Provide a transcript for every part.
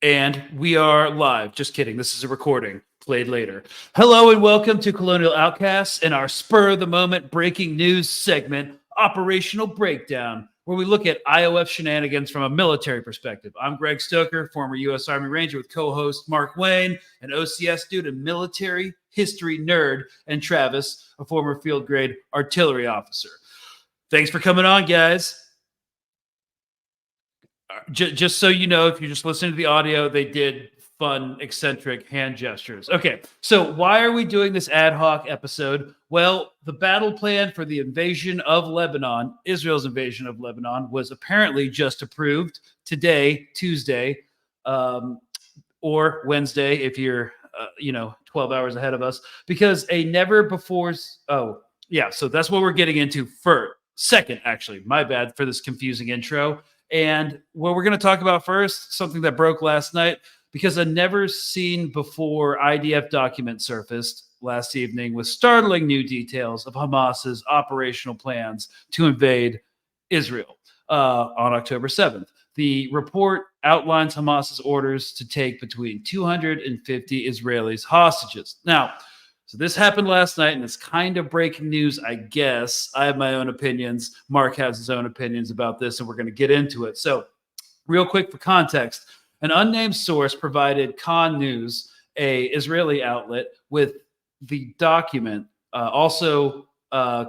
And we are live. Just kidding. This is a recording played later. Hello and welcome to Colonial Outcasts and our spur of the moment breaking news segment, Operational Breakdown, where we look at IOF shenanigans from a military perspective. I'm Greg Stoker, former U.S. Army Ranger with co-host Mark Wayne, an OCS dude and military history nerd, and Travis, a former field grade artillery officer. Thanks for coming on, guys. Just so you know, if you're just listening to the audio, they did fun, eccentric hand gestures. Okay, so why are we doing this ad hoc episode? Well, the battle plan for the invasion of Lebanon, Israel's invasion of Lebanon, was apparently just approved today, Tuesday, or Wednesday, if you're, 12 hours ahead of us, because a never before. So that's what we're getting into first. Second, actually, my bad for this confusing intro. And what we're going to talk about first, something that broke last night, because a never seen before IDF document surfaced last evening with startling new details of Hamas's operational plans to invade Israel on October 7th. The report outlines Hamas's orders to take between 250 Israelis hostages. Now, so this happened last night, and it's kind of breaking news, I guess. I have my own opinions. Mark has his own opinions about this, and we're going to get into it. So real quick for context, an unnamed source provided Khan News, a Israeli outlet, with the document, also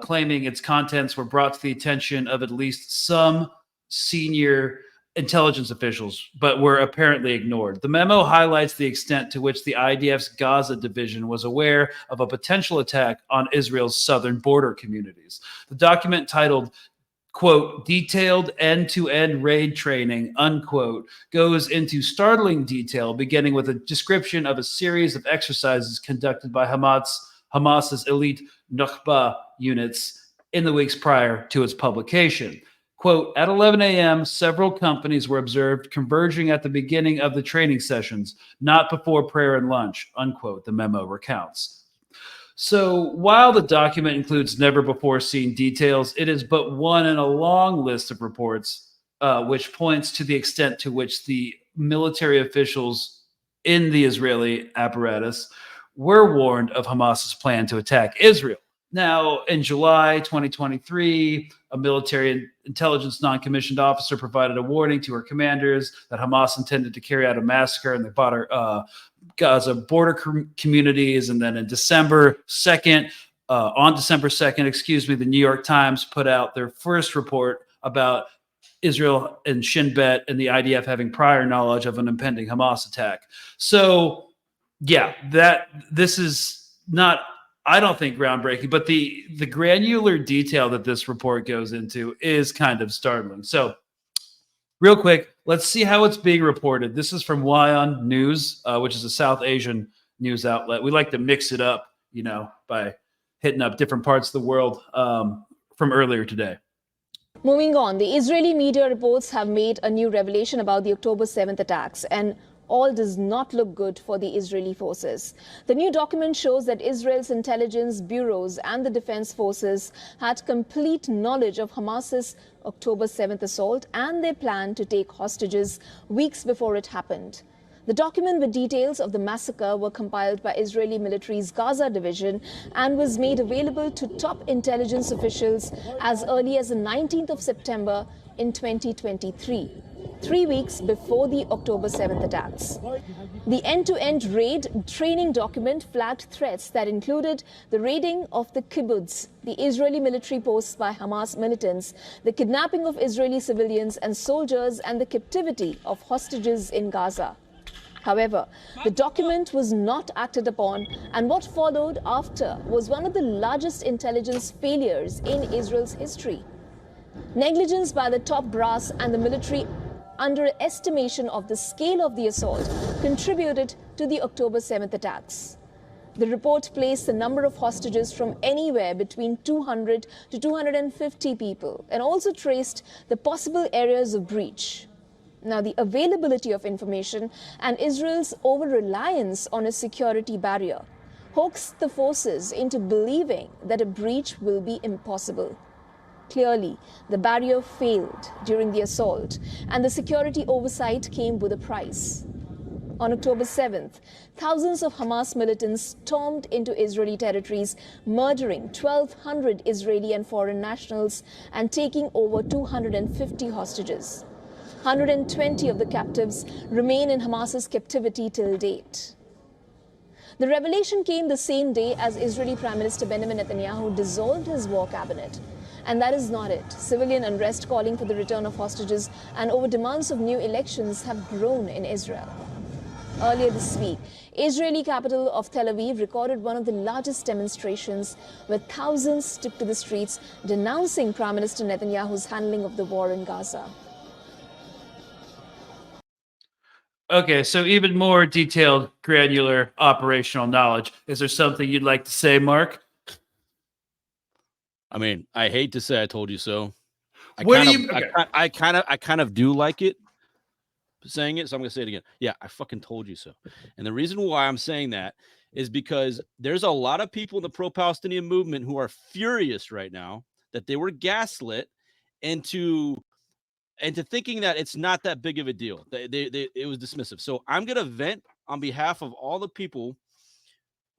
claiming its contents were brought to the attention of at least some senior intelligence officials, but were apparently ignored. The memo highlights the extent to which the IDF's Gaza division was aware of a potential attack on Israel's southern border communities. The document, titled, quote, detailed end-to-end raid training, unquote, goes into startling detail, beginning with a description of a series of exercises conducted by Hamas's elite Nukhba units in the weeks prior to its publication. Quote, at 11 a.m., several companies were observed converging at the beginning of the training sessions, not before prayer and lunch, unquote, the memo recounts. So while the document includes never before seen details, it is but one in a long list of reports which points to the extent to which the military officials in the Israeli apparatus were warned of Hamas's plan to attack Israel. Now, in July 2023, a military intelligence non-commissioned officer provided a warning to her commanders that Hamas intended to carry out a massacre in the Gaza border communities. And then on December 2nd, the New York Times put out their first report about Israel and Shin Bet and the IDF having prior knowledge of an impending Hamas attack. So, yeah, this is not, I don't think, groundbreaking, but the granular detail that this report goes into is kind of startling. So real quick, let's see how it's being reported. This is from Wyon News, which is a South Asian news outlet. We like to mix it up, by hitting up different parts of the world from earlier today. Moving on, the Israeli media reports have made a new revelation about the October 7th attacks, and all does not look good for the Israeli forces. The new document shows that Israel's intelligence bureaus and the defense forces had complete knowledge of Hamas's October 7th assault and their plan to take hostages weeks before it happened. The document with details of the massacre were compiled by Israeli military's Gaza division and was made available to top intelligence officials as early as the 19th of September in 2023. 3 weeks before the October 7th attacks. The end-to-end raid training document flagged threats that included the raiding of the kibbutz, the Israeli military posts by Hamas militants, the kidnapping of Israeli civilians and soldiers, and the captivity of hostages in Gaza. However, the document was not acted upon, and what followed after was one of the largest intelligence failures in Israel's history. Negligence by the top brass and the military underestimation of the scale of the assault contributed to the October 7th attacks. The report placed the number of hostages from anywhere between 200 to 250 people and also traced the possible areas of breach. Now, the availability of information and Israel's over-reliance on a security barrier hoaxed the forces into believing that a breach will be impossible. Clearly, the barrier failed during the assault, and the security oversight came with a price. On October 7th, thousands of Hamas militants stormed into Israeli territories, murdering 1,200 Israeli and foreign nationals and taking over 250 hostages. 120 of the captives remain in Hamas's captivity till date. The revelation came the same day as Israeli Prime Minister Benjamin Netanyahu dissolved his war cabinet. And that is not it. Civilian unrest calling for the return of hostages and over demands of new elections have grown in Israel. Earlier this week, Israeli capital of Tel Aviv recorded one of the largest demonstrations where thousands took to the streets denouncing Prime Minister Netanyahu's handling of the war in Gaza. Okay, so even more detailed, granular operational knowledge. Is there something you'd like to say, Mark? I mean, I hate to say I told you so. I kind of do like it saying it, so I'm gonna say it again. Yeah, I fucking told you so. And the reason why I'm saying that is because there's a lot of people in the pro-Palestinian movement who are furious right now that they were gaslit into thinking that it's not that big of a deal. It was dismissive. So I'm gonna vent on behalf of all the people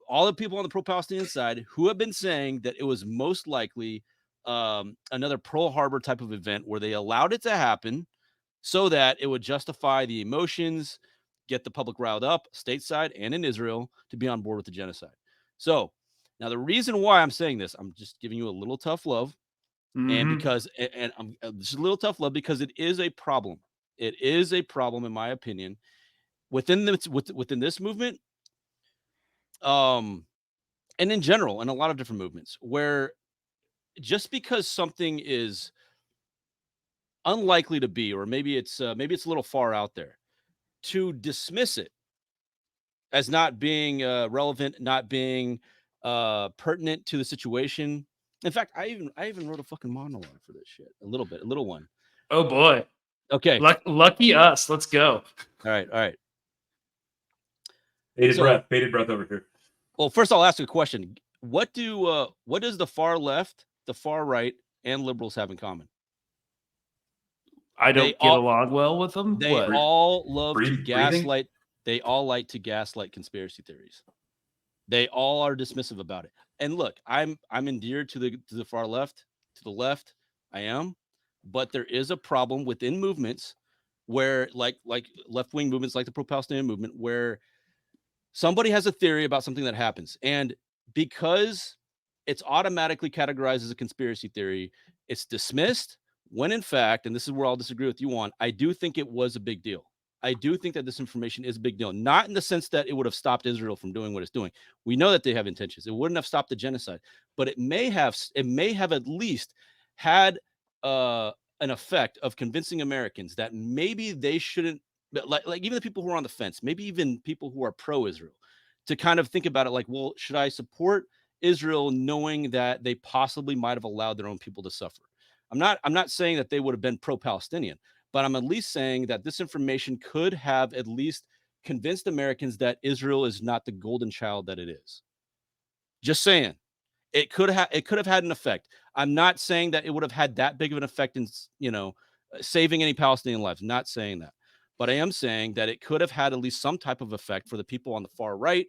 on the pro-Palestinian side who have been saying that it was most likely another Pearl Harbor type of event where they allowed it to happen so that it would justify the emotions, get the public riled up stateside and in Israel to be on board with the genocide. So now the reason why I'm saying this, I'm just giving you a little tough love. And because I'm just a little tough love because it is a problem. It is a problem, in my opinion, within this movement, and in general, in a lot of different movements, where just because something is unlikely to be, or maybe it's a little far out there, to dismiss it as not being relevant, not being pertinent to the situation. In fact, I even wrote a fucking monologue for this shit. A little one. Oh boy. Okay. Lucky us. Let's go. All right. Bated breath over here. Well, first I'll ask you a question. What does the far left, the far right, and liberals have in common? I don't get along well with them. They all love to gaslight. Breathing? They all like to gaslight conspiracy theories. They all are dismissive about it. And look, I'm endeared to the far left, to the left. I am, but there is a problem within movements where, like left-wing movements, like the pro-Palestinian movement, where somebody has a theory about something that happens, and because it's automatically categorized as a conspiracy theory, it's dismissed. When in fact, and this is where I'll disagree with you on, I do think it was a big deal. I do think that this information is a big deal, not in the sense that it would have stopped Israel from doing what it's doing. We know that they have intentions. It wouldn't have stopped the genocide, but it may have at least had an effect of convincing Americans that maybe they shouldn't, like even the people who are on the fence, maybe even people who are pro-Israel, to kind of think about it like, well, should I support Israel knowing that they possibly might have allowed their own people to suffer? I'm not saying that they would have been pro-Palestinian, but I'm at least saying that this information could have at least convinced Americans that Israel is not the golden child that it is. Just saying. It could have had an effect. I'm not saying that it would have had that big of an effect in, saving any Palestinian lives. I'm not saying that. But I am saying that it could have had at least some type of effect for the people on the far right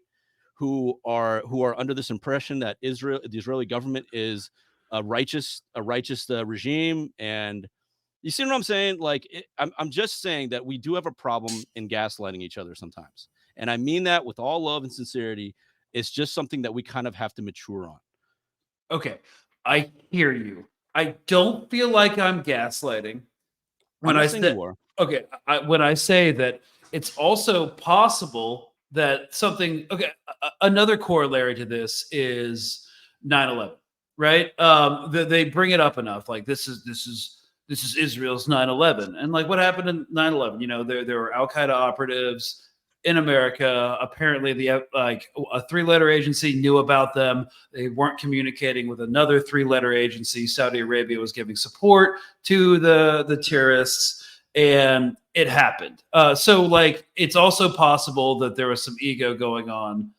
who are under this impression that the Israeli government is a righteous regime. And you see what I'm saying? Like, I'm just saying that we do have a problem in gaslighting each other sometimes. And I mean that with all love and sincerity. It's just something that we kind of have to mature on. Okay, I hear you. I don't feel like I'm gaslighting when I say, okay, when I say that it's also possible that something, okay, another corollary to this is 9/11, right? They bring it up enough, like this is Israel's 9/11, and like what happened in 9/11? There were Al Qaeda operatives in America. Apparently, a 3-letter agency knew about them. They weren't communicating with another 3-letter agency. Saudi Arabia was giving support to the terrorists, and it happened. So, like, it's also possible that there was some ego going on.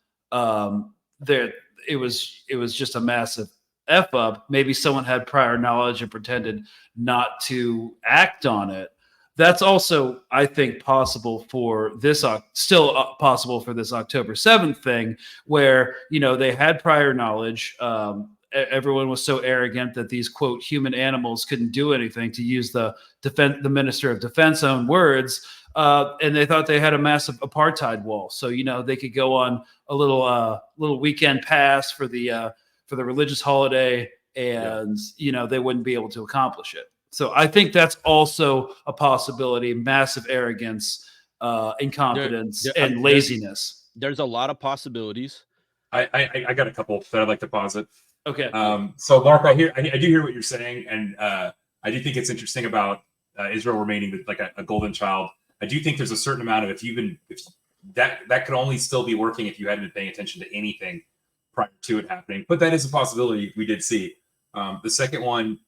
There, it was just a massive F up. Maybe someone had prior knowledge and pretended not to act on it. that's also, I think, possible for this, still possible for this October 7th thing, where, you know, they had prior knowledge. Everyone was so arrogant that these, quote, human animals couldn't do anything, to use the Minister of Defense own words. And they thought they had a massive apartheid wall. So, you know, they could go on a little weekend pass for the religious holiday, and, you know, they wouldn't be able to accomplish it. So I think that's also a possibility. Massive arrogance, incompetence, and laziness. There's a lot of possibilities. I got a couple that I'd like to posit. Okay. So Mark, I do hear what you're saying, and I do think it's interesting about Israel remaining like a golden child. I do think there's a certain amount of if that could only still be working if you hadn't been paying attention to anything prior to it happening. But that is a possibility we did see. The second one,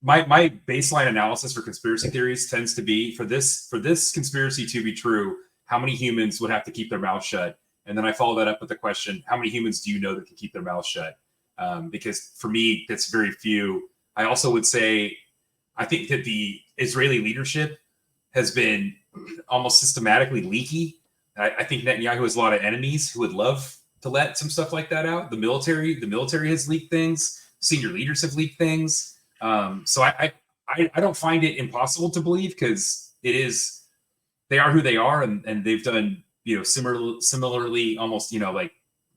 my baseline analysis for conspiracy theories tends to be for this conspiracy to be true, how many humans would have to keep their mouth shut? And then I follow that up with the question, how many humans do you know that can keep their mouth shut? Because for me, that's very few. I also would say, I think that the Israeli leadership has been almost systematically leaky. I think Netanyahu has a lot of enemies who would love to let some stuff like that out. The military has leaked things. Senior leaders have leaked things. So I don't find it impossible to believe, because they are who they are, and they've done, you know, similarly almost, you know, like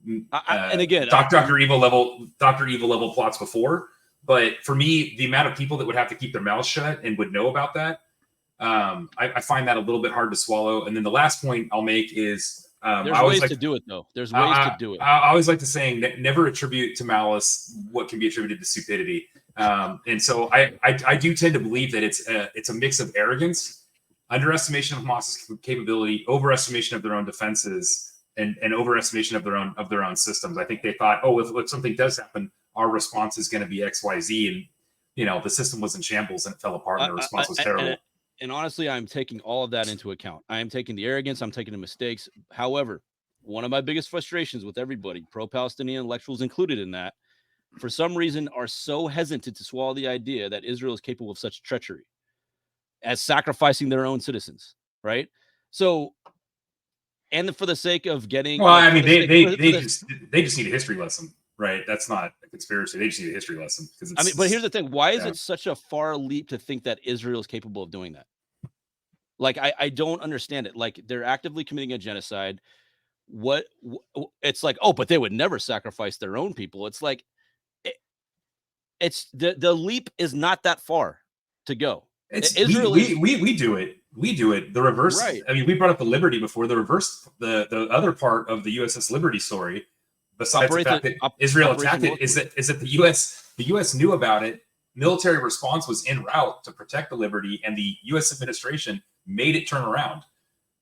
and again, Dr. Evil level plots before. But for me, the amount of people that would have to keep their mouths shut and would know about that, I find that a little bit hard to swallow. And then the last point I'll make is there's ways to do it, though. There's ways to do it. I always like to saying never attribute to malice what can be attributed to stupidity. And so I do tend to believe that it's a mix of arrogance, underestimation of Hamas's capability, overestimation of their own defenses, and overestimation of their own systems. I think they thought, oh, if something does happen, our response is going to be X, Y, Z, and, you know, the system was in shambles and it fell apart, and the response was terrible. And honestly, I'm taking all of that into account. I am taking the arrogance. I'm taking the mistakes. However, one of my biggest frustrations with everybody, pro-Palestinian intellectuals included in that, for some reason are so hesitant to swallow the idea that Israel is capable of such treachery as sacrificing their own citizens, right? So, and for the sake of getting... Well, I mean, they just need a history lesson, right? That's not a conspiracy. They just need a history lesson. I mean, but here's the thing. Why is it such a far leap to think that Israel is capable of doing that? Like, I don't understand it. Like, they're actively committing a genocide. It's like, oh, but they would never sacrifice their own people. It's like, it's the leap is not that far to go. Israel we do it. We do it. The reverse. Right. I mean, we brought up the Liberty before. The reverse, the other part of the USS Liberty story, besides the fact that Israel attacked it, is that the US knew about it. Military response was en route to protect the Liberty, and the US administration made it turn around.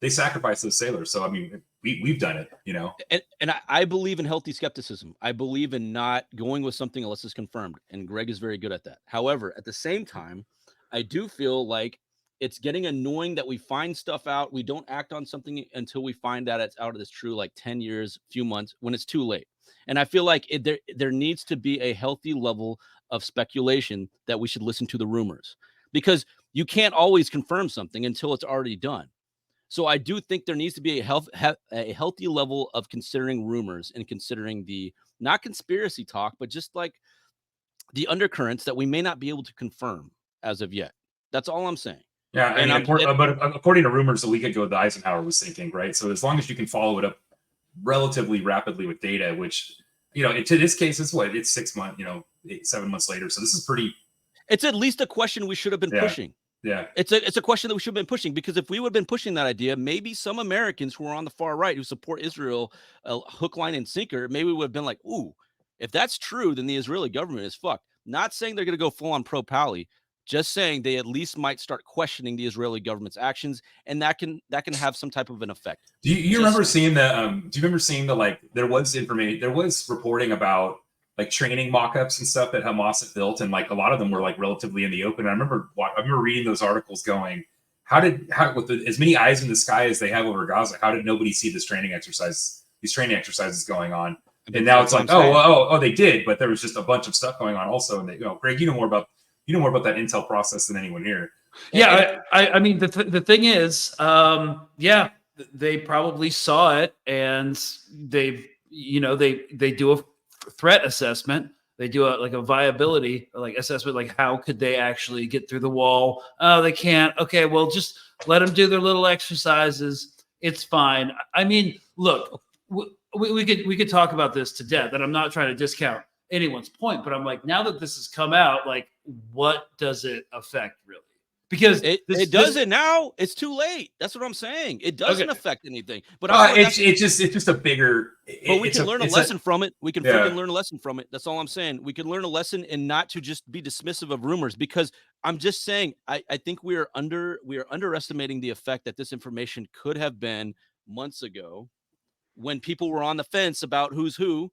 They sacrificed those sailors. So I mean, we've done it, you know. And I believe in healthy skepticism. I believe in not going with something unless it's confirmed, and Greg is very good at that. However, at the same time, I do feel like it's getting annoying that we find stuff out. We don't act on something until we find out it's out of this true, like 10 years, few months, when it's too late. And I feel like there needs to be a healthy level of speculation that we should listen to the rumors, because you can't always confirm something until it's already done. So I do think there needs to be a healthy level of considering rumors and considering the not conspiracy talk, but just like the undercurrents that we may not be able to confirm as of yet. That's all I'm saying. Yeah, but according to rumors a week ago, the Eisenhower was sinking, right? So as long as you can follow it up relatively rapidly with data, which, you know, to this case, it's 6 months, 7 months later. So this is pretty. It's at least a question we should have been pushing. Yeah, it's a question that we should have been pushing, because if we would have been pushing that idea, maybe some Americans who are on the far right who support Israel, hook, line, and sinker, maybe we would have been like, ooh, if that's true, then the Israeli government is fucked. Not saying they're going to go full on pro-Pally, just saying they at least might start questioning the Israeli government's actions, and that can have some type of an effect. Do you remember seeing the? Do you remember seeing the, like, there was reporting about like training mock-ups and stuff that Hamas had built, and like a lot of them were like relatively in the open. I remember reading those articles going, how with as many eyes in the sky as they have over Gaza, how did nobody see these training exercises going on? And now it's like, they did, but there was just a bunch of stuff going on also. And Greg, you know more about that intel process than anyone here. Yeah, I mean the thing is, yeah, they probably saw it, and they do a threat assessment. They do a viability assessment, like how could they actually get through the wall? Oh, they can't. Okay, well, just let them do their little exercises. It's fine. I mean, look, we could talk about this to death, and I'm not trying to discount anyone's point, but I'm like, now that this has come out, like, what does it affect really? Because it doesn't now. It's too late. That's what I'm saying. It doesn't affect anything. But it's just a bigger. But we can learn a lesson from it. We can freaking learn a lesson from it. That's all I'm saying. We can learn a lesson and not to just be dismissive of rumors, because I'm just saying I think we are underestimating the effect that this information could have been months ago when people were on the fence about who's who.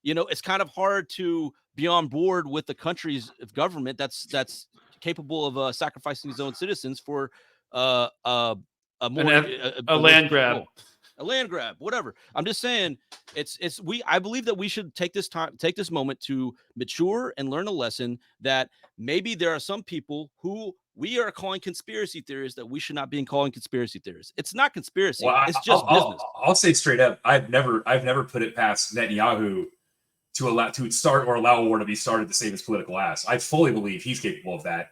It's kind of hard to be on board with the country's government that's capable of sacrificing his own citizens for a land grab. A land grab, whatever. I'm just saying, I believe that we should take this moment to mature and learn a lesson that maybe there are some people who we are calling conspiracy theorists that we should not be calling conspiracy theorists. It's not conspiracy. Well, it's just business. I'll say straight up, I've never put it past Netanyahu to start or allow a war to be started to save his political ass. I fully believe he's capable of that.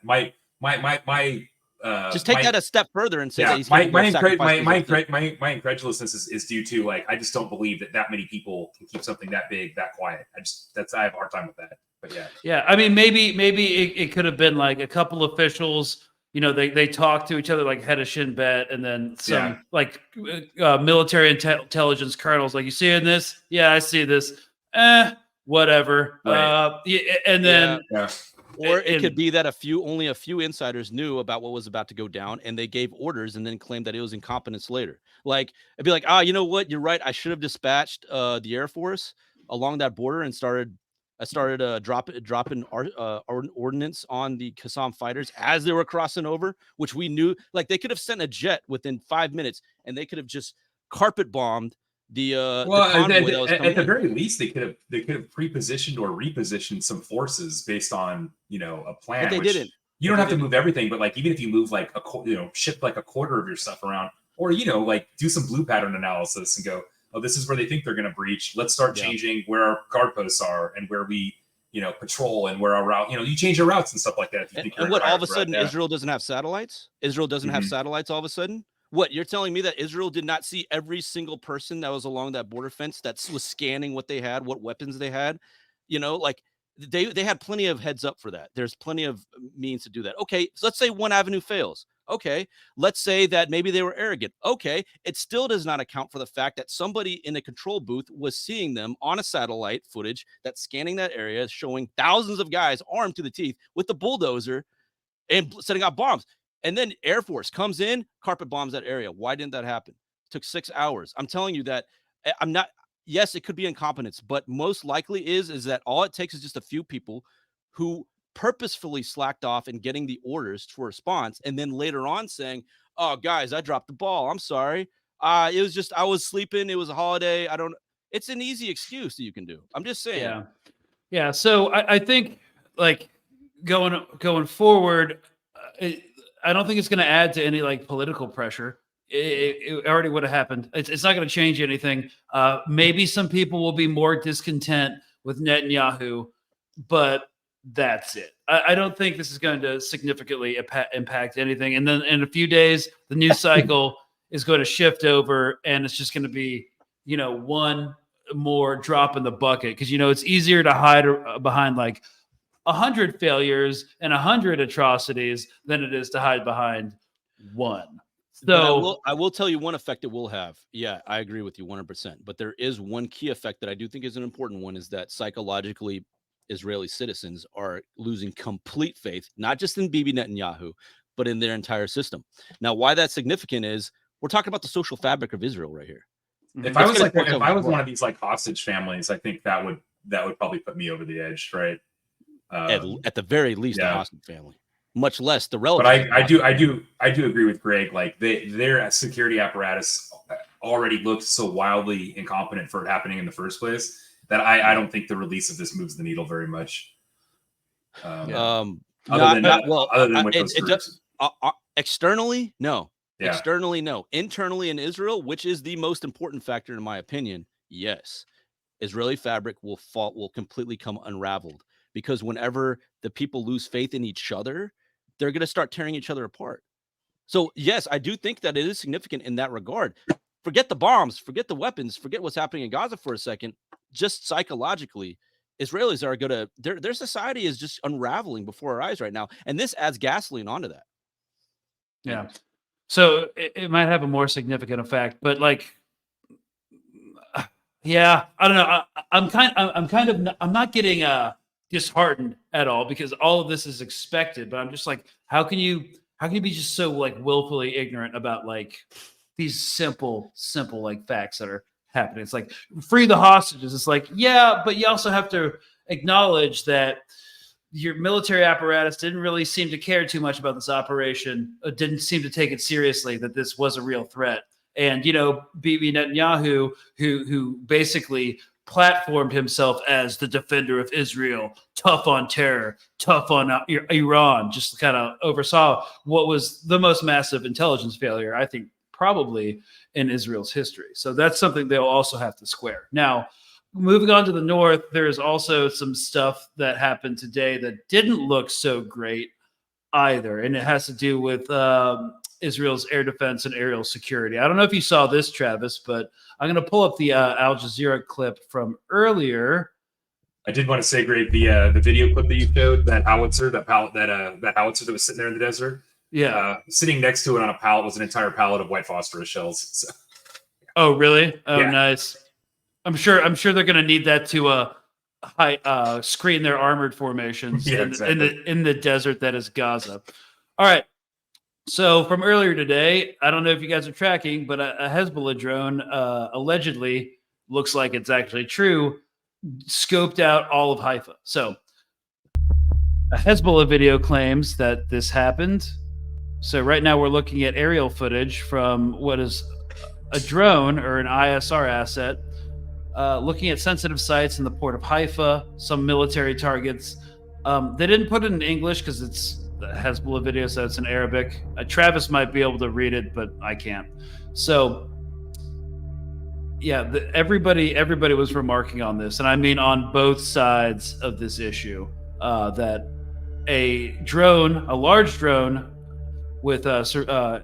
Just take that a step further and say that he's my incredulousness is due to, like, I just don't believe that many people can keep something that big that quiet. I have a hard time with that. But yeah. I mean, maybe it could have been like a couple officials. They talk to each other, like head of Shin Bet, and then some military intelligence colonels, like, you seeing this? Yeah, I see this. Whatever. Right. And then. Yeah. Or it could be that only a few insiders knew about what was about to go down, and they gave orders and then claimed that it was incompetence later. Like, it'd be like, you know what? You're right. I should have dispatched the Air Force along that border and started dropping ordnance on the Qassam fighters as they were crossing over, which we knew. Like, they could have sent a jet within 5 minutes, and they could have just carpet bombed the convoy that was coming at the very least, they could have pre-positioned or repositioned some forces based on a plan. But they didn't. You don't have to move everything, but like, even if you move like shift like a quarter of your stuff around, or like do some blue pattern analysis and go, oh, this is where they think they're going to breach. Let's start changing where our guard posts are and where we patrol and where our route. You change your routes and stuff like that. If you think and what, all of a sudden Israel doesn't have satellites? Israel doesn't have satellites all of a sudden? What, you're telling me that Israel did not see every single person that was along that border fence that was scanning what they had, what weapons they had? Like, they had plenty of heads up for that. There's plenty of means to do that. Okay, so let's say one avenue fails. Okay, let's say that maybe they were arrogant. Okay, it still does not account for the fact that somebody in a control booth was seeing them on a satellite footage that's scanning that area, showing thousands of guys armed to the teeth with the bulldozer and setting off bombs. And then Air Force comes in, carpet bombs that area. Why didn't that happen? It took 6 hours. I'm telling you that yes, it could be incompetence, but most likely is that all it takes is just a few people who purposefully slacked off in getting the orders for response. And then later on saying, oh, guys, I dropped the ball. I'm sorry. It was just, I was sleeping. It was a holiday. It's an easy excuse that you can do. I'm just saying. Yeah. So I think, like, going forward, I don't think it's going to add to any like political pressure. It already would have happened. It's not going to change anything. Maybe some people will be more discontent with Netanyahu, but that's it. I don't think this is going to significantly impact anything. And then in a few days, the news cycle is going to shift over, and it's just going to be, one more drop in the bucket. Because, it's easier to hide behind like 100 failures and 100 atrocities than it is to hide behind one. So I will tell you one effect it will have. Yeah, I agree with you 100%. But there is one key effect that I do think is an important one, is that psychologically Israeli citizens are losing complete faith, not just in Bibi Netanyahu, but in their entire system. Now, why that's significant is we're talking about the social fabric of Israel right here. If I was one of these like hostage families, I think that would probably put me over the edge, right? At the very least, a hostage family, much less the relative. But I do agree with Greg. Like, their security apparatus already looked so wildly incompetent for it happening in the first place that I don't think the release of this moves the needle very much. Other than with those groups. Externally, no. Yeah. Externally, no. Internally in Israel, which is the most important factor in my opinion, yes. Israeli fabric will completely come unraveled, because whenever the people lose faith in each other, they're going to start tearing each other apart. So yes, I do think that it is significant in that regard. Forget the bombs, forget the weapons, forget what's happening in Gaza for a second. Just psychologically, Israelis are going to, their society is just unraveling before our eyes right now. And this adds gasoline onto that. Yeah. So it might have a more significant effect, but like, yeah, I don't know. I'm not getting disheartened at all, because all of this is expected. But I'm just like, how can you be just so like willfully ignorant about like these simple like facts that are happening? It's like, free the hostages. It's like, yeah, but you also have to acknowledge that your military apparatus didn't really seem to care too much about this operation. Didn't seem to take it seriously that this was a real threat. And Bibi Netanyahu, who basically platformed himself as the defender of Israel, tough on terror, tough on Iran, just kind of oversaw what was the most massive intelligence failure, I think, probably in Israel's history. So that's something they'll also have to square. Now, moving on to the north, there is also some stuff that happened today that didn't look so great either, and it has to do with Israel's air defense and aerial security. I don't know if you saw this, Travis, but I'm going to pull up the Al Jazeera clip from earlier. I did want to say, Greg, the video clip that you showed, that howitzer, that howitzer that was sitting there in the desert. Yeah, sitting next to it on a pallet was an entire pallet of white phosphorus shells. So. Oh, really? Oh, Yeah. Nice. I'm sure they're going to need that to screen their armored formations Yeah, exactly. in the desert that is Gaza. All right. So from earlier today, I don't know if you guys are tracking, but a Hezbollah drone allegedly, looks like it's actually true, scoped out all of Haifa. So a Hezbollah video claims that this happened. So right now we're looking at aerial footage from what is a drone or an ISR asset, looking at sensitive sites in the port of Haifa, some military targets. They didn't put it in English because it's the Hezbollah video, so it's in Arabic. Travis might be able to read it, but I can't. So, yeah, everybody was remarking on this, and I mean on both sides of this issue, that a large drone with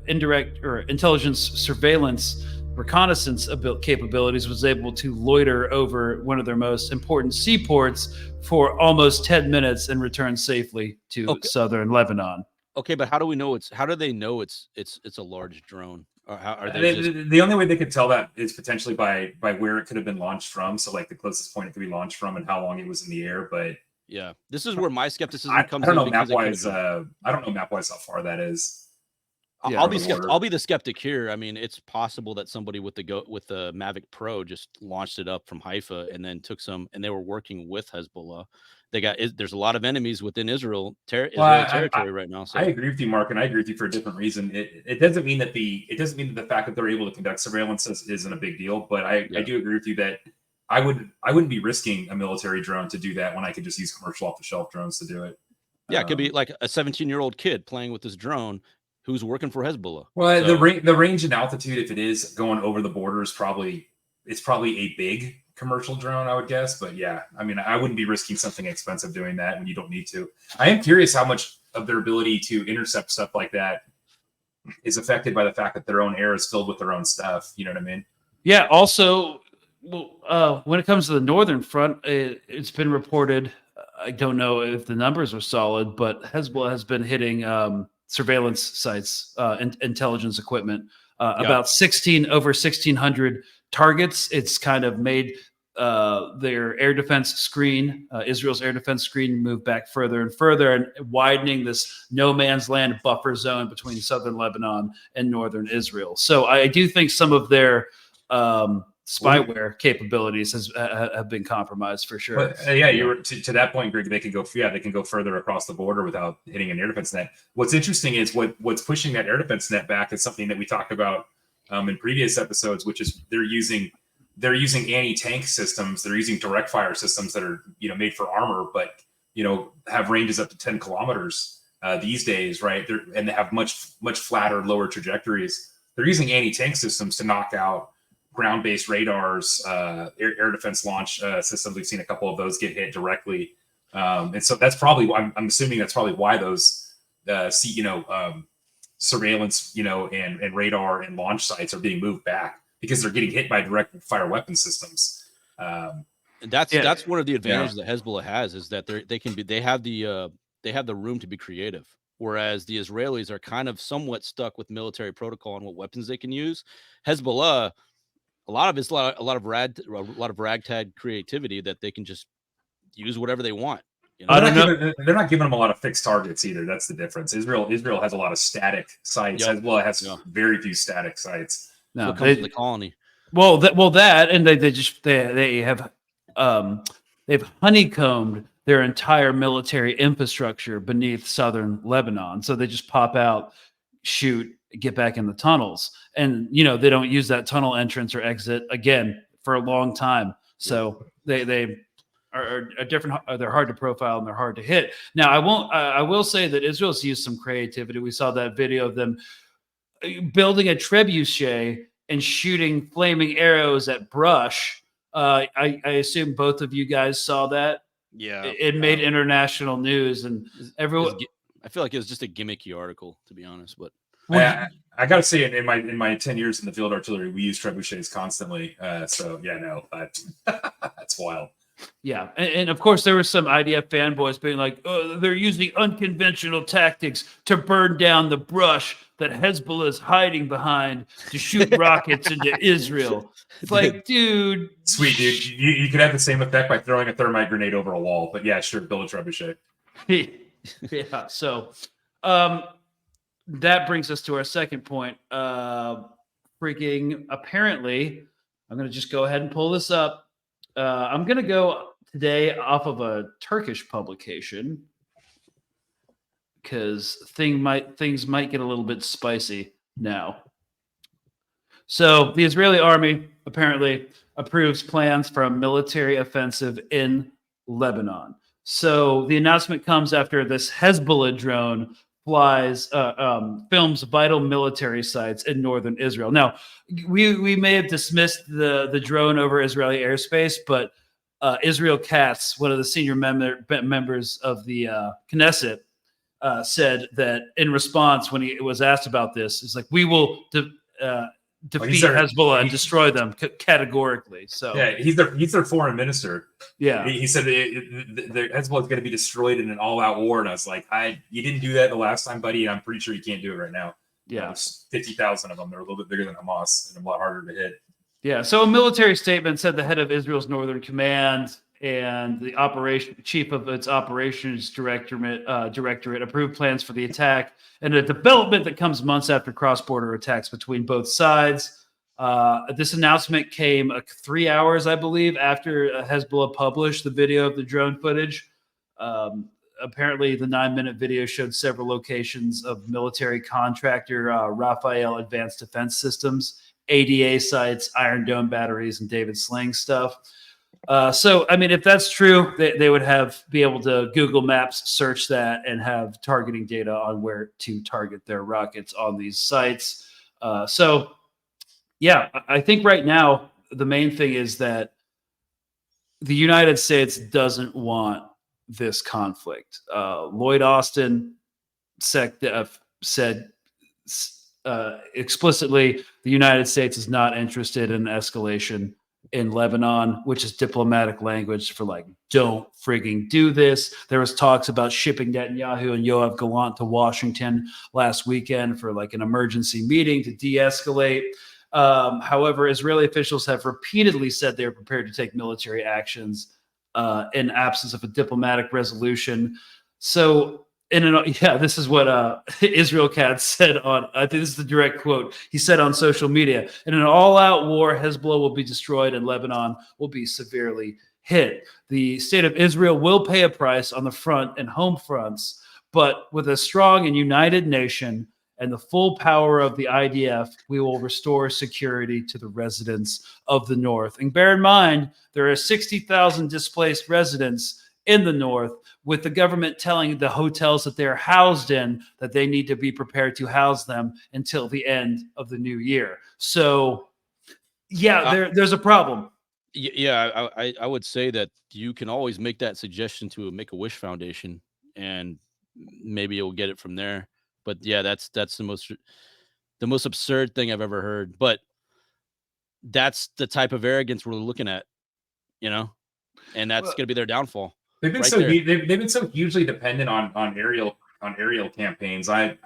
indirect or intelligence surveillance reconnaissance capabilities was able to loiter over one of their most important seaports for almost 10 minutes and return safely to southern Lebanon. Okay, but how do they know it's a large drone? Or how are they the only way they could tell that is potentially by where it could have been launched from. So like the closest point it could be launched from and how long it was in the air. But yeah, this is where my skepticism comes in. I don't know map-wise how far that is. Yeah, I'll be the skeptic here. I mean, it's possible that somebody with the Mavic Pro just launched it up from Haifa and then took some, and they were working with Hezbollah. There's a lot of enemies within Israel territory right now. So. I agree with you, Mark, and I agree with you for a different reason. It doesn't mean that the fact that they're able to conduct surveillance isn't a big deal, but I do agree with you that I wouldn't be risking a military drone to do that when I could just use commercial off-the-shelf drones to do it. Yeah, it could be like a 17-year-old kid playing with this drone who's working for Hezbollah. Well, so, the range and altitude, if it is going over the border, it's probably a big commercial drone, I would guess. But yeah, I mean, I wouldn't be risking something expensive doing that when you don't need to. I am curious how much of their ability to intercept stuff like that is affected by the fact that their own air is filled with their own stuff. You know what I mean? Yeah. Also, when it comes to the northern front, it's been reported. I don't know if the numbers are solid, but Hezbollah has been hitting surveillance sites, intelligence equipment, about over 1,600 targets. It's kind of made their air defense screen, Israel's air defense screen, move back further and further, and widening this no man's land buffer zone between southern Lebanon and northern Israel. So I do think some of their spyware capabilities have been compromised for sure. But, you were to that point, Greg. They can go further across the border without hitting an air defense net. What's interesting is what's pushing that air defense net back is something that we talked about in previous episodes, which is they're using anti-tank systems. They're using direct fire systems that are made for armor, but have ranges up to 10 kilometers. these days, right? And they have much flatter, lower trajectories. They're using anti-tank systems to knock out ground-based radars, air defense launch systems. We've seen a couple of those get hit directly, and so that's probably. I'm assuming that's probably why those surveillance, and radar and launch sites are being moved back, because they're getting hit by direct fire weapon systems. And that's one of the advantages that Hezbollah has, is that they have the room to be creative, whereas the Israelis are kind of somewhat stuck with military protocol on what weapons they can use. Hezbollah, a lot of ragtag creativity that they can just use whatever they want. They're not giving them a lot of fixed targets either. That's the difference. Israel has a lot of static sites. Hezbollah has very few static sites. No, the colony. Well, that and they have they've honeycombed their entire military infrastructure beneath southern Lebanon. So they just pop out, shoot, get back in the tunnels, and they don't use that tunnel entrance or exit again for a long time. So they are different. They're hard to profile and they're hard to hit. Now, I will say that Israel's used some creativity. We saw that video of them building a trebuchet and shooting flaming arrows at brush. I assume both of you guys saw that. Yeah, it made international news, and everyone. I feel like it was just a gimmicky article, to be honest. But I gotta say, in my 10 years in the field artillery, we use trebuchets constantly. So yeah, no, that's wild. Yeah, and of course there were some IDF fanboys being like, "Oh, they're using unconventional tactics to burn down the brush that Hezbollah is hiding behind to shoot rockets into Israel." It's like, dude, sweet dude, you could have the same effect by throwing a thermite grenade over a wall. But yeah, sure, build a trebuchet. Yeah. So, that brings us to our second point. Apparently, I'm going to just go ahead and pull this up. I'm going to go today off of a Turkish publication because things might get a little bit spicy now. So the Israeli army apparently approves plans for a military offensive in Lebanon. So the announcement comes after this Hezbollah drone films vital military sites in northern Israel. Now, we may have dismissed the drone over Israeli airspace, but Israel Katz, one of the senior members of the Knesset, said that in response when he was asked about this, it's like, we will defeat Hezbollah and destroy them categorically. So yeah, he's their foreign minister. Yeah, he said the Hezbollah is going to be destroyed in an all-out war, and I was like, you didn't do that the last time, buddy, and I'm pretty sure you can't do it right now. Yeah, there's 50,000 of them. They're a little bit bigger than Hamas and a lot harder to hit. Yeah, so a military statement said the head of Israel's Northern Command and the chief of its operations directorate approved plans for the attack, and a development that comes months after cross-border attacks between both sides. This announcement came 3 hours, I believe, after Hezbollah published the video of the drone footage. Apparently, the 9-minute video showed several locations of military contractor Rafael Advanced Defense Systems, ADA sites, Iron Dome batteries, and David Sling stuff. So, I mean, if that's true, they would be able to Google Maps search that and have targeting data on where to target their rockets on these sites. So, yeah, I think right now the main thing is that the United States doesn't want this conflict. Lloyd Austin said explicitly the United States is not interested in escalation in Lebanon, which is diplomatic language for like, don't frigging do this. There was talks about shipping Netanyahu and Yoav Gallant to Washington last weekend for like an emergency meeting to de-escalate. However, Israeli officials have repeatedly said they're prepared to take military actions in absence of a diplomatic resolution. So, this is what Israel Katz said on, I think this is the direct quote. He said on social media, in an all-out war, Hezbollah will be destroyed and Lebanon will be severely hit. The state of Israel will pay a price on the front and home fronts, but with a strong and united nation and the full power of the IDF, we will restore security to the residents of the North. And bear in mind, there are 60,000 displaced residents in the north, with the government telling the hotels that they're housed in that they need to be prepared to house them until the end of the new year. So, yeah, there's a problem. Yeah, I would say that you can always make that suggestion to a Make-A-Wish Foundation, and maybe you'll get it from there. But yeah, that's the most absurd thing I've ever heard. But that's the type of arrogance we're looking at, and that's going to be their downfall. They've been they've been so hugely dependent on aerial campaigns. Again,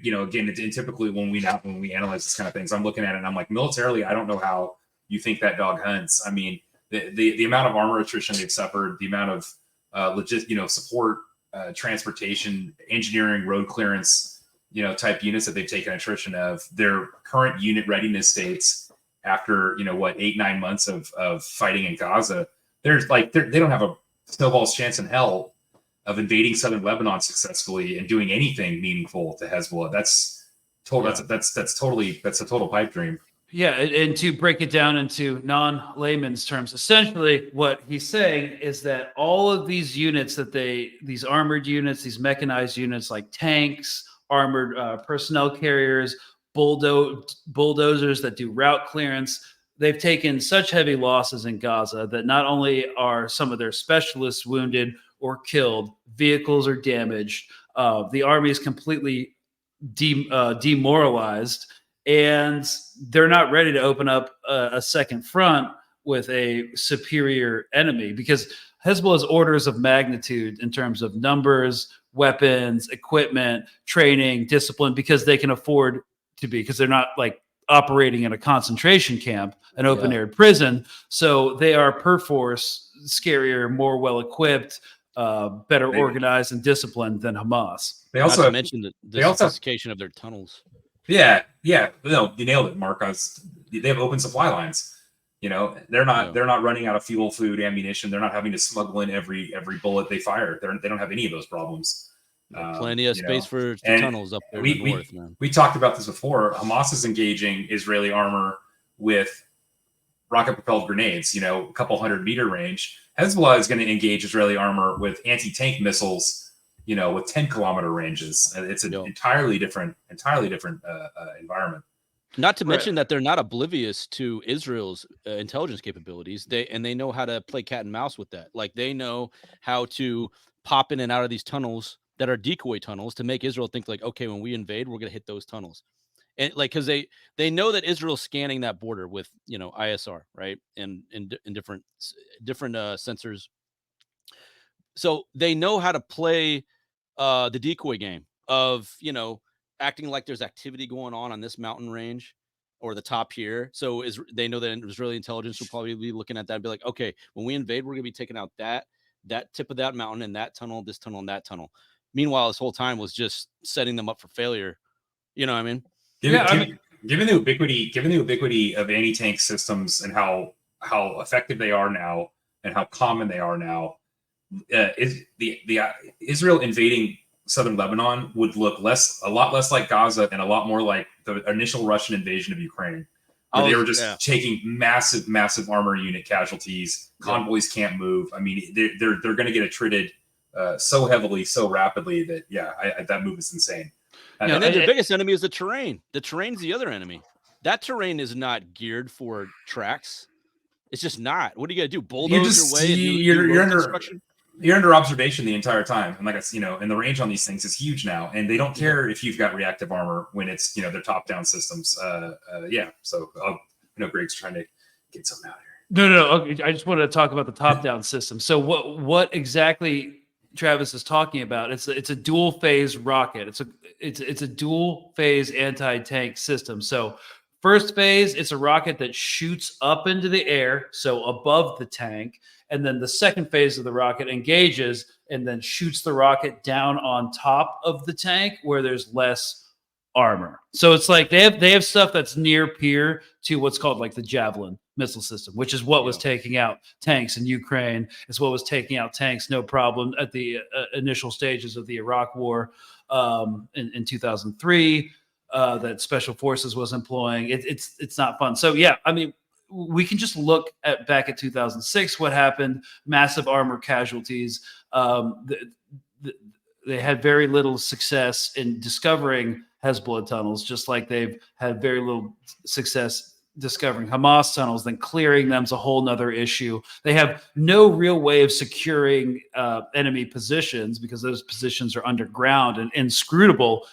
and typically when we analyze this kind of things, I'm looking at it and I'm like, militarily, I don't know how you think that dog hunts. I mean, the amount of armor attrition they've suffered, the amount of support, transportation, engineering, road clearance, type units that they've taken attrition of, their current unit readiness states after 8-9 months of fighting in Gaza. They don't have a snowball's chance in hell of invading southern Lebanon successfully and doing anything meaningful to Hezbollah. That's a total pipe dream. Yeah, and to break it down into non-layman's terms, essentially what he's saying is that all of these units these armored units, these mechanized units like tanks, armored personnel carriers, bulldozers that do route clearance, they've taken such heavy losses in Gaza that not only are some of their specialists wounded or killed, vehicles are damaged, the army is completely demoralized, and they're not ready to open up a second front with a superior enemy, because Hezbollah's orders of magnitude in terms of numbers, weapons, equipment, training, discipline, because they can afford to be, because they're not like operating in a concentration camp, an open air prison. So they are perforce scarier, more well equipped, better organized and disciplined than Hamas. They also not to mention the sophistication of their tunnels. Yeah. No, you nailed it, Mark. They have open supply lines. They're not running out of fuel, food, ammunition. They're not having to smuggle in every bullet they fire. They don't have any of those problems. Plenty of space for tunnels up there in the north, man. We talked about this before. Hamas is engaging Israeli armor with rocket-propelled grenades, a couple 100-meter range. Hezbollah is going to engage Israeli armor with anti-tank missiles, with 10-kilometer ranges. It's an entirely different environment. Not to mention that they're not oblivious to Israel's intelligence capabilities. They know how to play cat and mouse with that. Like, they know how to pop in and out of these tunnels that are decoy tunnels to make Israel think like, okay, when we invade, we're going to hit those tunnels. And because they know that Israel's scanning that border with, ISR, right? And different sensors. So they know how to play the decoy game of, acting like there's activity going on this mountain range or the top here. So they know that Israeli intelligence will probably be looking at that and be like, okay, when we invade, we're going to be taking out that tip of that mountain and that tunnel, this tunnel, and that tunnel. Meanwhile, this whole time was just setting them up for failure. You know what I mean? Given the ubiquity of anti-tank systems and how effective they are now and how common they are now, is the Israel invading southern Lebanon would look a lot less like Gaza and a lot more like the initial Russian invasion of Ukraine, where they were just taking massive armor unit casualties. Convoys can't move. I mean, they're going to get attrited so heavily, so rapidly that that move is insane. And then the biggest enemy is the terrain. The terrain's the other enemy. That terrain is not geared for tracks. It's just not. What are you gonna do? Bulldoze your way? You're under observation the entire time, and and the range on these things is huge now, and they don't care if you've got reactive armor when it's their top-down systems. So Greg's trying to get something out here. No. Okay. I just wanted to talk about the top-down system. So what exactly Travis is talking about? It's a dual phase rocket. It's a dual phase anti-tank system. So first phase, it's a rocket that shoots up into the air, so above the tank. And then the second phase of the rocket engages and then shoots the rocket down on top of the tank where there's less armor. So it's like they have stuff that's near peer to what's called like the Javelin missile system, which is what was taking out tanks in Ukraine. It's what was taking out tanks, no problem, at the initial stages of the Iraq War in 2003 that Special Forces was employing. It's not fun. So, yeah, I mean, we can just look back at 2006, what happened, massive armor casualties. They had very little success in discovering Hezbollah tunnels, just like they've had very little success discovering Hamas tunnels. Then clearing them is a whole nother issue. They have no real way of securing enemy positions because those positions are underground and inscrutable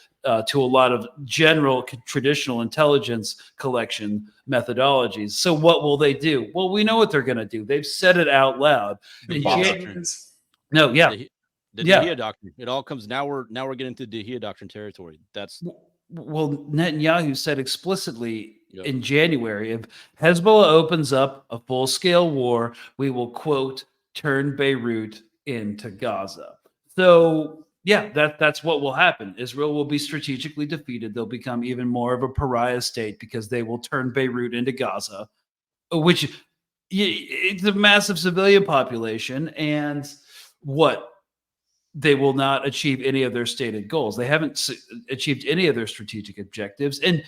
to a lot of general traditional intelligence collection methodologies. So what will they do? Well, we know what they're going to do. They've said it out loud. The Dahia doctrine. It all comes now. We're getting into Dahia doctrine territory. That's well, Netanyahu said explicitly in January, if Hezbollah opens up a full-scale war, we will, quote, turn Beirut into Gaza. So yeah, that's what will happen. Israel will be strategically defeated. They'll become even more of a pariah state because they will turn Beirut into Gaza, which it's a massive civilian population, and what? They will not achieve any of their stated goals. They haven't achieved any of their strategic objectives. And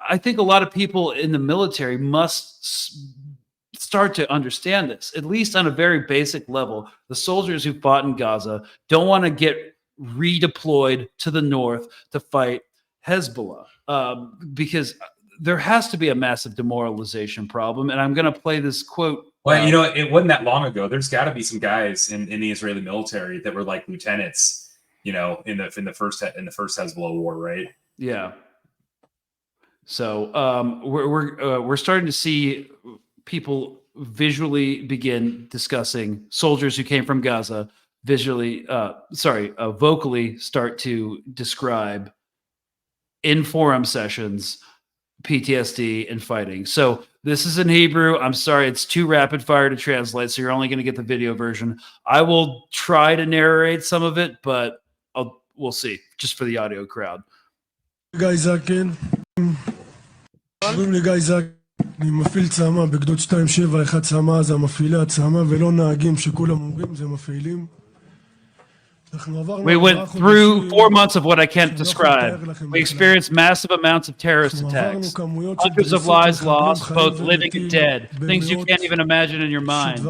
I think a lot of people in the military must start to understand this, at least on a very basic level. The soldiers who fought in Gaza don't want to get redeployed to the north to fight Hezbollah because there has to be a massive demoralization problem. And I'm going to play this quote. Well, it wasn't that long ago. There's got to be some guys in the Israeli military that were like lieutenants, in the first Hezbollah war, right? Yeah. So we're starting to see people visually begin discussing soldiers who came from Gaza vocally start to describe in forum sessions PTSD and fighting. So this is in Hebrew. I'm sorry, it's too rapid fire to translate, so you're only going to get the video version. I will try to narrate some of it, but we'll see, just for the audio crowd. גיא זקן, קוראים לי גיא זקן, אני מפעיל צמ"ה בגדוד 271 צמ"ה, זה המפעילי הצמ"ה ולא נהגים שכולם אומרים, זה מפעילים. We went through 4 months of what I can't describe. We experienced massive amounts of terrorist attacks, hundreds of lives lost, both living and dead, things you can't even imagine in your mind.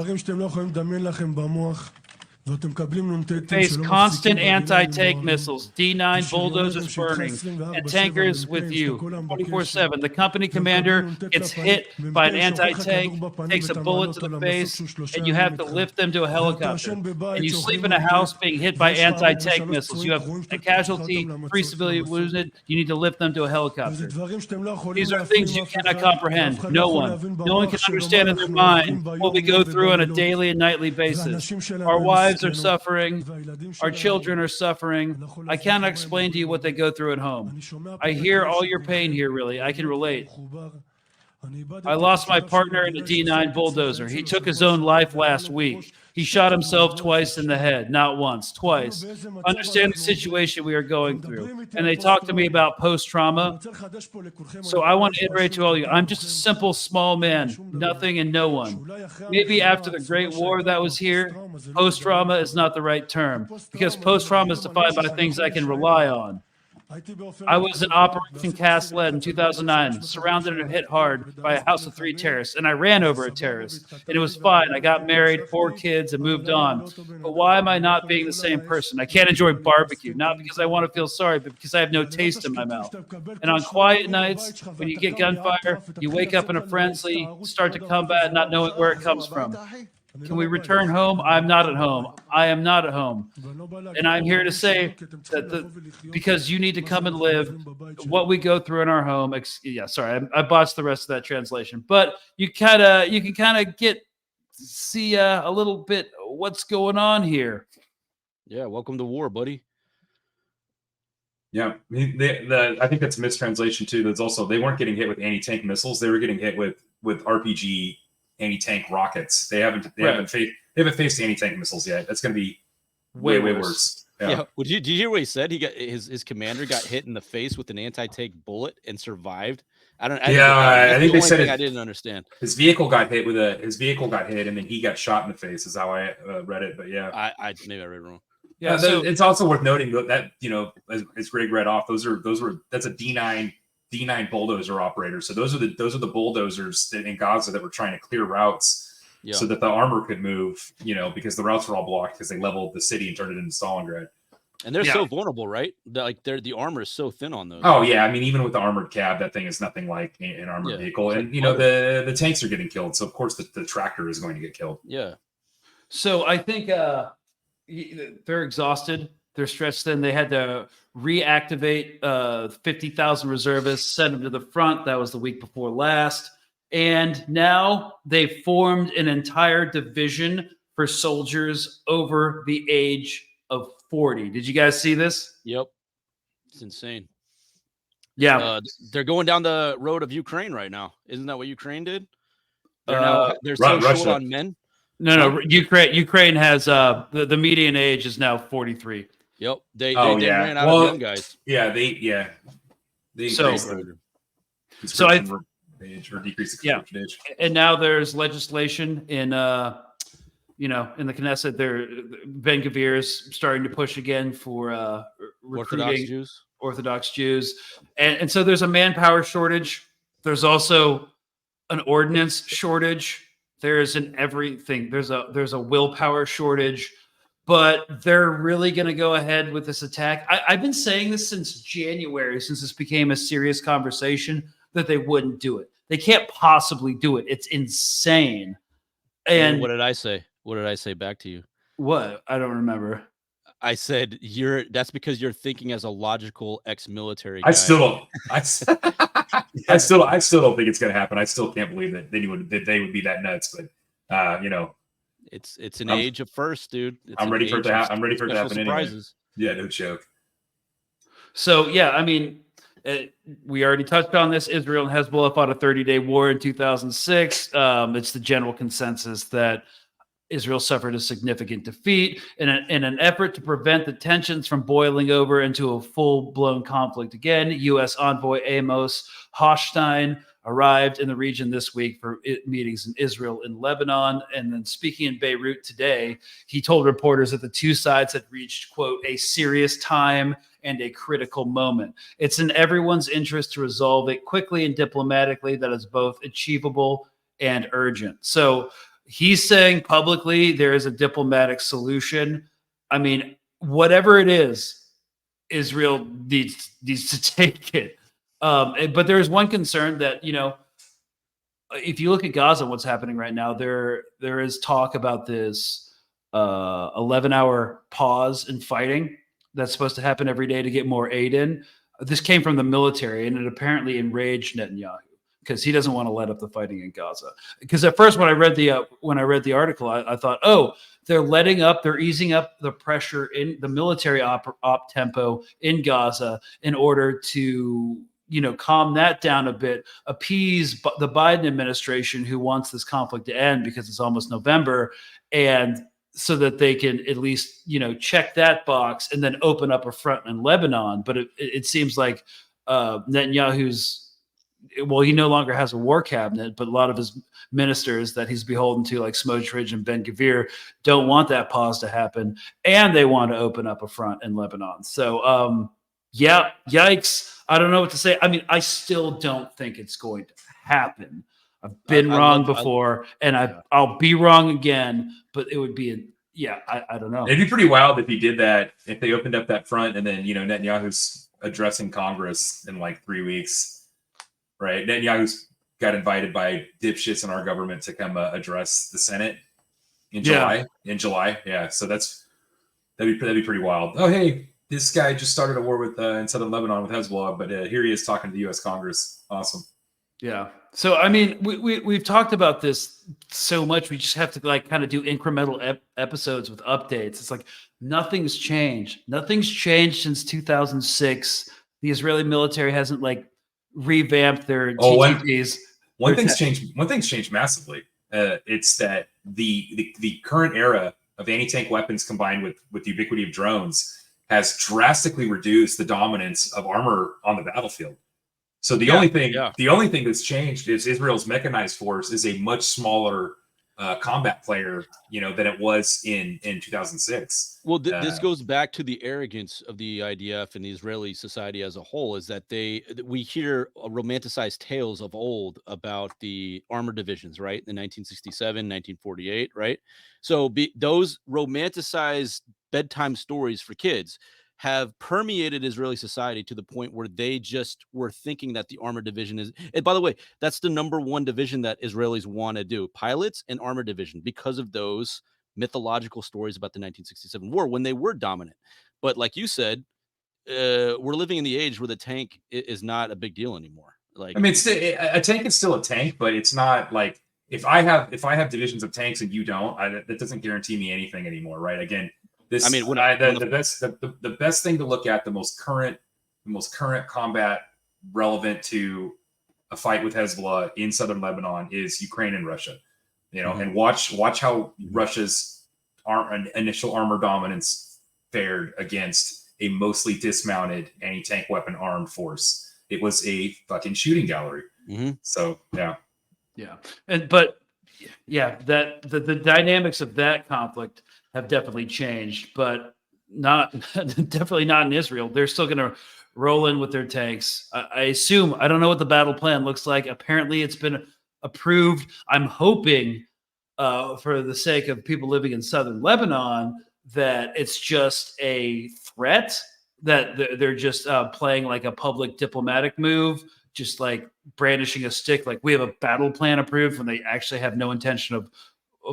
Face constant anti-tank missiles, D9 bulldozers burning, and tankers with you 24/7. The company commander gets hit by an anti-tank, takes a bullet to the face, and you have to lift them to a helicopter. And you sleep in a house being hit by anti-tank missiles. You have a casualty, 3 civilian wounded. You need to lift them to a helicopter. These are things you cannot comprehend. No one can understand in their mind what we go through on a daily and nightly basis. Our wives are suffering. Our children are suffering. I cannot explain to you what they go through at home. I hear all your pain here, really. I can relate. I lost my partner in a D9 bulldozer. He took his own life last week. He shot himself twice in the head, not once, twice. Understand the situation we are going through. And they talk to me about post-trauma. So I want to iterate to all of you. I'm just a simple, small man, nothing and no one. Maybe after the Great War that was here, post-trauma is not the right term, because post-trauma is defined by things I can rely on. I was in Operation Cast Lead in 2009, surrounded and hit hard by a house of 3 terrorists, and I ran over a terrorist, and it was fine. I got married, 4 kids, and moved on. But why am I not being the same person? I can't enjoy barbecue, not because I want to feel sorry, but because I have no taste in my mouth. And on quiet nights, when you get gunfire, you wake up in a frenzy, start to combat, not knowing where it comes from. Can we return home? I'm not at home. I am not at home. And I'm here to say that because you need to come and live what we go through in our home. I botched the rest of that translation, but you can kind of see a little bit what's going on here. Yeah. Welcome to war, buddy. Yeah. I think that's a mistranslation too. That's also, they weren't getting hit with anti-tank missiles. They were getting hit with RPG anti-tank rockets. They haven't faced anti-tank missiles yet. That's going to be way worse. Yeah. Did you hear what he said? He got his commander got hit in the face with an anti-tank bullet and survived. I think they said I didn't understand. His vehicle got hit and then he got shot in the face is how I read it. But yeah, I maybe I read it wrong. Yeah, it's also worth noting that as Greg read off, that's a D9 D9 bulldozer operators. So those are the bulldozers in Gaza that were trying to clear routes so that the armor could move, because the routes were all blocked because they leveled the city and turned it into Stalingrad. And they're so vulnerable, right? The armor is so thin on those. Oh yeah, I mean, even with the armored cab, that thing is nothing like an armored vehicle. And the tanks are getting killed, so of course the tractor is going to get killed. Yeah. So I think they're exhausted. They're stretched thin. They had to reactivate 50,000 reservists, send them to the front. That was the week before last. And now they formed an entire division for soldiers over the age of 40. Did you guys see this? Yep. It's insane. Yeah. They're going down the road of Ukraine right now. Isn't that what Ukraine did? They're so short on men. No. Ukraine has the median age is now 43. Yep. They ran out of young guys. Yeah, they increased the age or decreased the age. And now there's legislation in in the Knesset. Ben Gvir is starting to push again for recruiting Orthodox Jews. And so there's a manpower shortage. There's also an ordnance shortage. There's an everything. There's a willpower shortage. But they're really going to go ahead with this attack. I've been saying this since January, since this became a serious conversation, that they wouldn't do it. They can't possibly do it. It's insane. And what did I say? What did I say back to you? What? I don't remember. I said that's because you're thinking as a logical ex-military guy. I still don't think it's going to happen. I still can't believe that they would be that nuts. But it's an age of first, dude. I'm ready for it to happen. I'm ready for it to happen surprises. Anyway. Yeah, no joke. So yeah, I mean, we already touched on this. Israel and Hezbollah fought a 30-day war in 2006. It's the general consensus that Israel suffered a significant defeat in an effort to prevent the tensions from boiling over into a full-blown conflict again. U.S. envoy Amos Hochstein arrived in the region this week for meetings in Israel and Lebanon. And then speaking in Beirut today, he told reporters that the two sides had reached, quote, a serious time and a critical moment. It's in everyone's interest to resolve it quickly and diplomatically that is both achievable and urgent. So he's saying publicly there is a diplomatic solution. I mean, whatever it is, Israel needs to take it. But there is one concern that, if you look at Gaza, what's happening right now, there is talk about this 11-hour pause in fighting that's supposed to happen every day to get more aid in. This came from the military, and it apparently enraged Netanyahu because he doesn't want to let up the fighting in Gaza. Because at first, when I read the article, I thought, oh, they're easing up the pressure in the military op tempo in Gaza in order to calm that down a bit, appease the Biden administration who wants this conflict to end because it's almost November, and so that they can at least, check that box and then open up a front in Lebanon. But it seems like Netanyahu's, he no longer has a war cabinet, but a lot of his ministers that he's beholden to, like Smotrich and Ben Gvir, don't want that pause to happen, and they want to open up a front in Lebanon. So, yeah, yikes. I don't know what to say. I mean, I still don't think it's going to happen. I've been wrong before, and I'll be wrong again, but it would be I don't know. It'd be pretty wild if he did that, if they opened up that front and then, Netanyahu's addressing Congress in like 3 weeks, right? Netanyahu's got invited by dipshits in our government to come address the Senate in July. Yeah. So that'd be pretty wild. Oh, hey, this guy just started a war with in southern Lebanon with Hezbollah, but here he is talking to the U.S. Congress. Awesome. Yeah. So, I mean, we've talked about this so much. We just have to kind of do incremental episodes with updates. It's like nothing's changed. Nothing's changed since 2006. The Israeli military hasn't revamped their TTPs. One thing's changed massively. It's that the current era of anti-tank weapons combined with the ubiquity of drones has drastically reduced the dominance of armor on the battlefield. So the only thing that's changed is Israel's mechanized force is a much smaller combat player, than it was in 2006. Well, this goes back to the arrogance of the IDF and the Israeli society as a whole, is that we hear romanticized tales of old about the armored divisions, right? In 1967, 1948, right? So those romanticized bedtime stories for kids have permeated Israeli society to the point where they just were thinking that the armored division is, and by the way, that's the number one division that Israelis want to do, pilots and armored division, because of those mythological stories about the 1967 war when they were dominant. But like you said, we're living in the age where the tank is not a big deal anymore. Like, I mean, a tank is still a tank, but it's not like if I have divisions of tanks and you don't, that doesn't guarantee me anything anymore, right? Again, the best thing to look at, the most current combat relevant to a fight with Hezbollah in southern Lebanon is Ukraine and Russia. And watch how Russia's initial armor dominance fared against a mostly dismounted anti-tank weapon armed force. It was a fucking shooting gallery. So that the dynamics of that conflict have definitely changed, but definitely not in Israel. They're still going to roll in with their tanks. I assume, I don't know what the battle plan looks like. Apparently it's been approved. I'm hoping for the sake of people living in southern Lebanon that it's just a threat, that they're just playing like a public diplomatic move, just like brandishing a stick, like we have a battle plan approved, when they actually have no intention of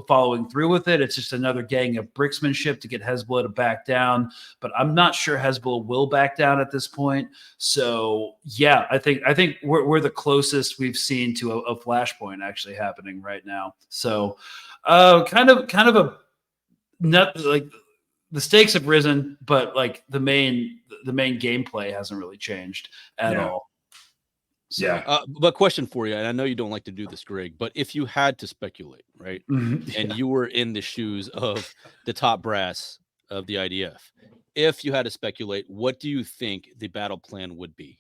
following through with it. It's just another gang of bricksmanship to get Hezbollah to back down. But I'm not sure Hezbollah will back down at this point. So yeah, I think we're the closest we've seen to a flashpoint actually happening right now. So kind of a nut, like the stakes have risen, but like the main gameplay hasn't really changed at all. So, yeah. But question for you, and I know you don't like to do this, Greg, but if you had to speculate, right, and you were in the shoes of the top brass of the IDF, if you had to speculate, what do you think the battle plan would be?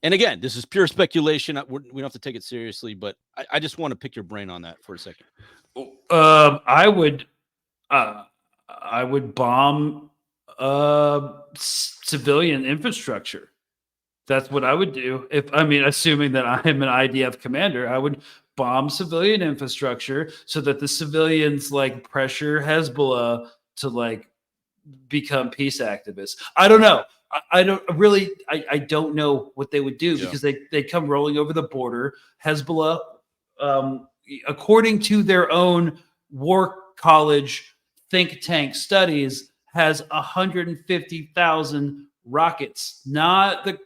And again, this is pure speculation. We don't have to take it seriously, but I just want to pick your brain on that for a second. I would bomb civilian infrastructure. That's what I would do. Assuming that I'm an IDF commander, I would bomb civilian infrastructure so that the civilians like pressure Hezbollah to like become peace activists. I don't know. I don't know what they would do, because they come rolling over the border. Hezbollah, according to their own war college think tank studies, has 150,000 rockets, not the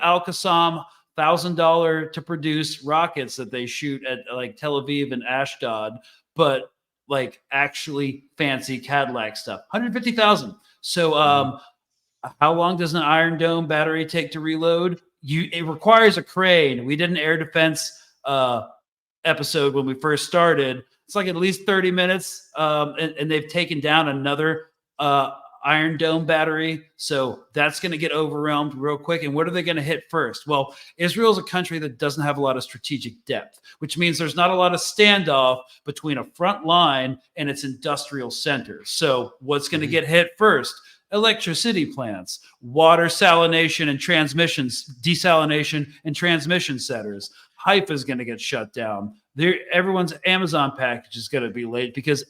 Al-Qassam $1,000 to produce rockets that they shoot at like Tel Aviv and Ashdod, but like actually fancy Cadillac stuff. 150,000. So how long does an Iron Dome battery take to reload? It requires a crane. We did an air defense episode when we first started. It's like at least 30 minutes, and they've taken down another Iron Dome battery. So that's going to get overwhelmed real quick. And what are they going to hit first? Well, Israel is a country that doesn't have a lot of strategic depth, which means there's not a lot of standoff between a front line and its industrial centers. So what's going to get hit first? Electricity plants, water desalination and transmission centers. Haifa is going to get shut down. Everyone's Amazon package is going to be late because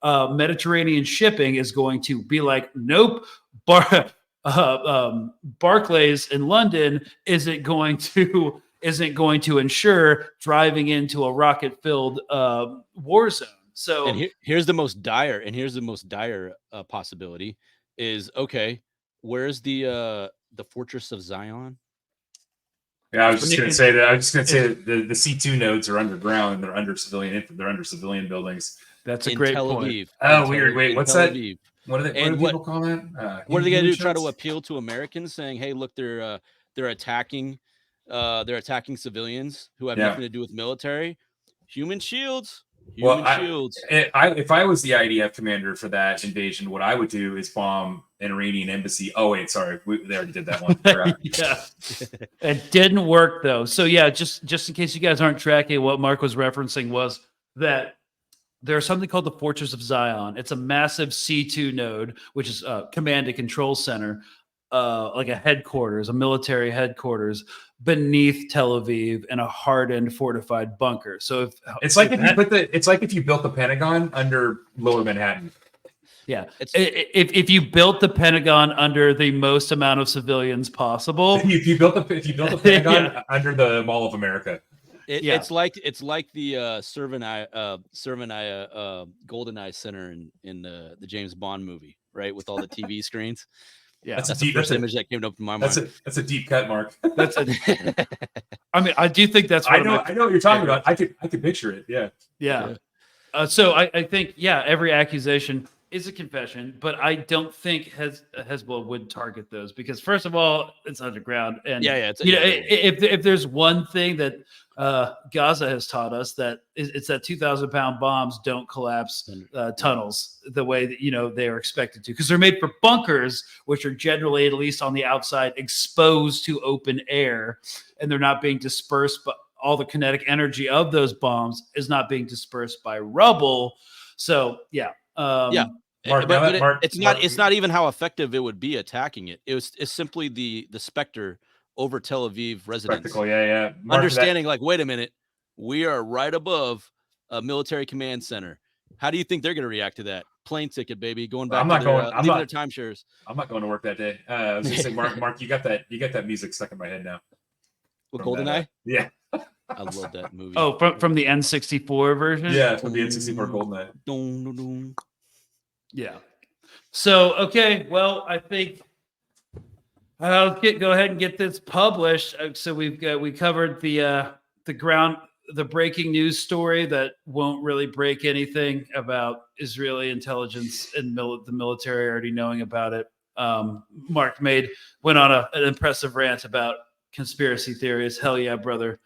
Mediterranean shipping is going to be like, nope, Barclays in London isn't going to ensure driving into a rocket-filled war zone. So, and here's the most dire possibility is, okay, where's the Fortress of Zion? Yeah, I was just going to say that. The C2 nodes are underground and they're under civilian buildings. That's a great Tel point. Aviv. Oh, weird. Wait, what's that? Aviv. What do people call that? What are they going to do? Try to appeal to Americans, saying, "Hey, look, they're attacking civilians who have nothing to do with military. Human shields." If I was the IDF commander for that invasion, what I would do is bomb an Iranian embassy. Oh wait, sorry, they already did that one. Yeah, it didn't work though. So yeah, just in case you guys aren't tracking, what Mark was referencing was that there's something called the Fortress of Zion. It's a massive C2 node, which is a command and control center, like a headquarters, a military headquarters beneath Tel Aviv in a hardened, fortified bunker. So it's like if you built the Pentagon under Lower Manhattan. Yeah, if you built the Pentagon under the most amount of civilians possible, if you built the Pentagon under the Mall of America. It's like the Servanaya GoldenEye Center in the James Bond movie, right? With all the TV screens. Yeah, that's the first image that came up in my mind. That's a deep cut, Mark. I mean, I do think that's. I know what you're talking about. I could picture it. Yeah. So I think every accusation is a confession, but I don't think Hezbollah would target those because, first of all, it's underground, and if there's one thing that Gaza has taught us, it's that 2,000-pound bombs don't collapse tunnels the way that they are expected to, because they're made for bunkers, which are generally, at least on the outside, exposed to open air, and they're not being dispersed. But all the kinetic energy of those bombs is not being dispersed by rubble. So Mark, it's not even how effective it would be attacking it. It's simply the specter over Tel Aviv residents. Mark, understanding wait a minute, we are right above a military command center. How do you think they're going to react to that? Plane ticket, baby, going back. Leaving their timeshares. I'm not going to work that day. I was going to say, Mark, you got that music stuck in my head now. With GoldenEye? Yeah. I love that movie. Oh, from the N64 version? Yeah, from the N64 GoldenEye. Yeah. So, okay. Well, I think I'll go ahead and get this published. So we covered the breaking news story that won't really break anything about Israeli intelligence and the military already knowing about it. Mark went on an impressive rant about conspiracy theories. Hell yeah, brother.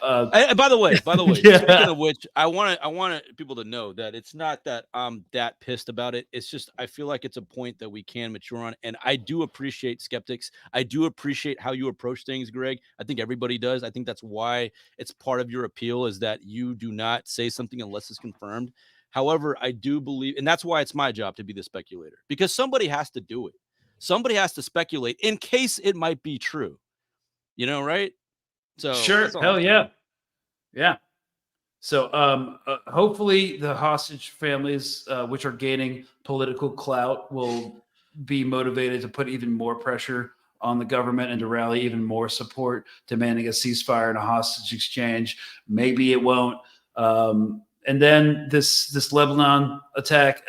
By the way, speaking of which, I want people to know that it's not that I'm that pissed about it. It's just I feel like it's a point that we can mature on, and I do appreciate skeptics. I do appreciate how you approach things, Greg. I think everybody does. I think that's why it's part of your appeal is that you do not say something unless it's confirmed. However, I do believe, and that's why it's my job to be the speculator, because somebody has to do it. Somebody has to speculate in case it might be true. Right? So sure, hell yeah. Yeah. So hopefully the hostage families, which are gaining political clout, will be motivated to put even more pressure on the government and to rally even more support, demanding a ceasefire and a hostage exchange. Maybe it won't. And then this Lebanon attack,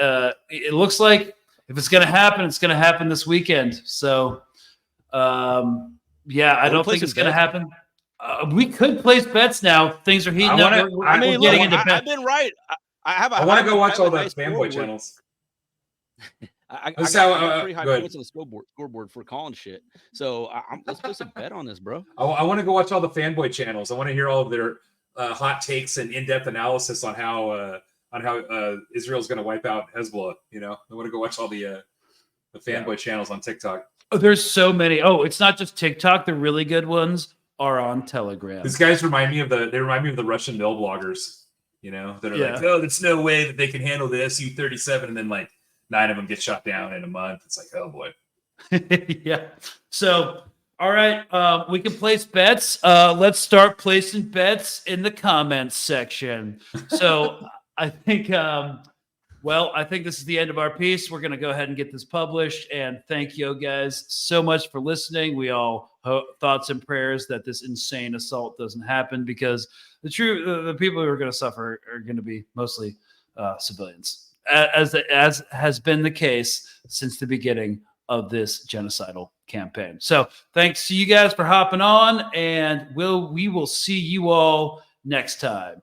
it looks like if it's going to happen, it's going to happen this weekend. So, I don't think it's going to happen. We could place bets now. Things are heating up. I've been right. I want to go watch all the fanboy channels. I got 3 high points on the scoreboard for calling shit. So let's place a bet on this, bro. I want to go watch all the fanboy channels. I want to hear all of their hot takes and in-depth analysis on how Israel's going to wipe out Hezbollah. I want to go watch all the fanboy channels on TikTok. Oh, there's so many. Oh, it's not just TikTok. The really good ones are on Telegram. These guys remind me of the Russian mill bloggers, that are like, oh, there's no way that they can handle the Su-37, and then 9 of them get shot down in a month. It's like, oh boy. Yeah. So, all right, we can place bets. Let's start placing bets in the comments section. So I think, I think this is the end of our piece. We're going to go ahead and get this published. And thank you guys so much for listening. We all thoughts and prayers that this insane assault doesn't happen, because the people who are going to suffer are going to be mostly civilians, as has been the case since the beginning of this genocidal campaign. So thanks to you guys for hopping on, and we will see you all next time.